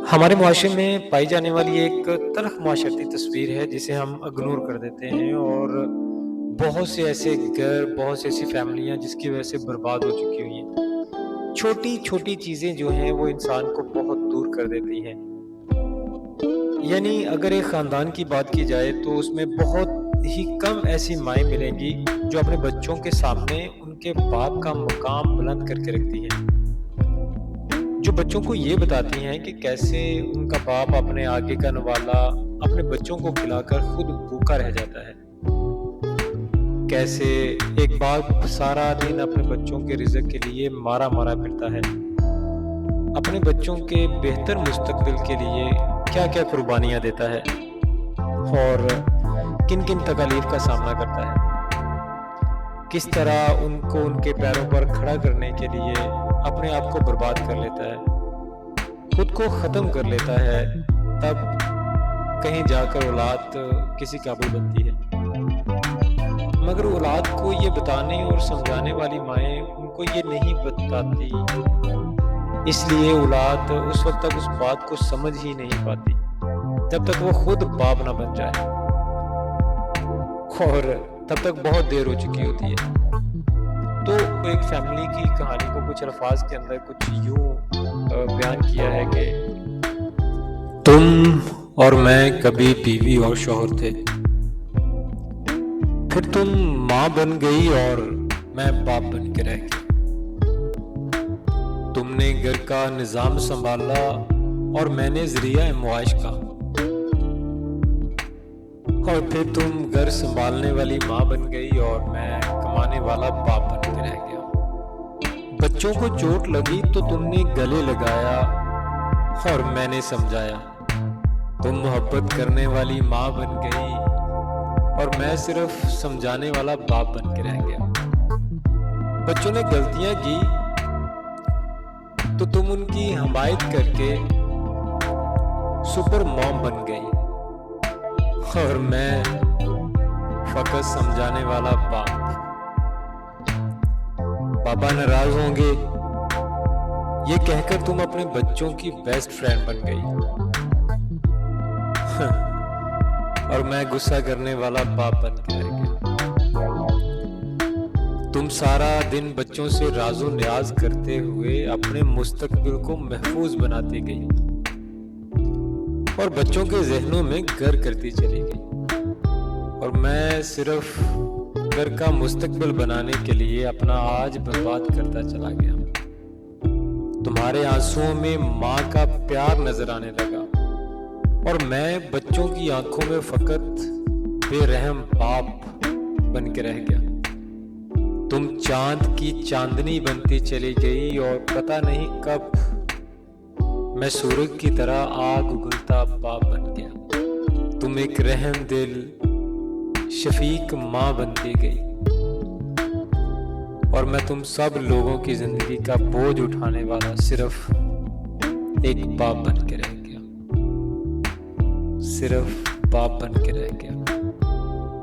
हमारे मुआशरे में पाई जाने वाली एक तल्ख़ माशरती तस्वीर है जिसे हम इग्नोर कर देते हैं और बहुत से ऐसे घर, बहुत सी ऐसी फैमिलियाँ जिसकी वज़ह से बर्बाद हो चुकी हुई हैं। छोटी-छोटी चीज़ें जो हैं वो इंसान को बहुत दूर कर देती हैं। यानी अगर एक ख़ानदान की बात की जाए तो उसमें बहुत ही कम ऐसी माएँ मिलेंगी जो अपने बच्चों के सामने उनके बाप का मकाम बुलंद करके रखती हैं। जो बच्चों को ये बताती हैं कि कैसे उनका बाप अपने आगे का नवाला अपने बच्चों को खिलाकर खुद भूखा रह जाता है। कैसे एक बाप सारा दिन अपने बच्चों के रिज़्क के लिए मारा-मारा फिरता है। अपने बच्चों के बेहतर मुस्तकबिल के लिए क्या-क्या कुर्बानियाँ देता है और किन-किन तकालीफ का सामना करता है। किस तरह उनको उनके पैरों पर खड़ा करने के लिए अपने आप को बर्बाद कर लेता है, खुद को ख़त्म कर लेता है, तब कहीं जाकर औलाद किसी काबिल बनती है। मगर औलाद को ये बताने और समझाने वाली माएँ उनको ये नहीं बताती, इसलिए औलाद उस वक़्त तक उस बात को समझ ही नहीं पाती, जब तक वो खुद बाप ना बन जाए और तब तक बहुत देर हो चुकी होती है। तो एक फैमिली की कहानी को कुछ अल्फाज के अंदर कुछ यूँ बयान किया है कि तुम और मैं कभी बीवी और शौहर थे, फिर तुम माँ बन गई और मैं बाप बन के रह गया। तुमने घर का निज़ाम संभाला और मैंने ज़रिया मुआश का, और फिर तुम घर संभालने वाली माँ बन गई और मैं कमाने वाला बाप बन के रह गया। बच्चों को चोट लगी तो तुमने गले लगाया और मैंने समझाया। तुम मोहब्बत करने वाली माँ बन गई और मैं सिर्फ समझाने वाला बाप बन के रह गया। बच्चों ने गलतियां की तो तुम उनकी हिमायत करके सुपर मॉम बन गई और मैं फकत समझाने वाला बाप। पापा नाराज होंगे ये कहकर तुम अपने बच्चों की बेस्ट फ्रेंड बन गई और मैं गुस्सा करने वाला बाप बन के रह गया। तुम सारा दिन बच्चों से राज़ो न्याज करते हुए अपने मुस्तकबिल को महफूज बनाती गई और बच्चों के ज़हनों में घर करती चली गई, और मैं सिर्फ घर का मुस्तकबिल बनाने के लिए अपना आज बर्बाद करता चला गया। तुम्हारे आंसुओं में माँ का प्यार नजर आने लगा और मैं बच्चों की आंखों में फकत बेरहम बाप बन के रह गया। तुम चांद की चांदनी बनती चली गई और पता नहीं कब मैं सूरज की तरह आग उगलता बाप बन गया। तुम एक रहम दिल शफीक माँ बनती गई और मैं तुम सब लोगों की जिंदगी का बोझ उठाने वाला सिर्फ एक बाप बन के रह गया, सिर्फ बाप बन के रह गया।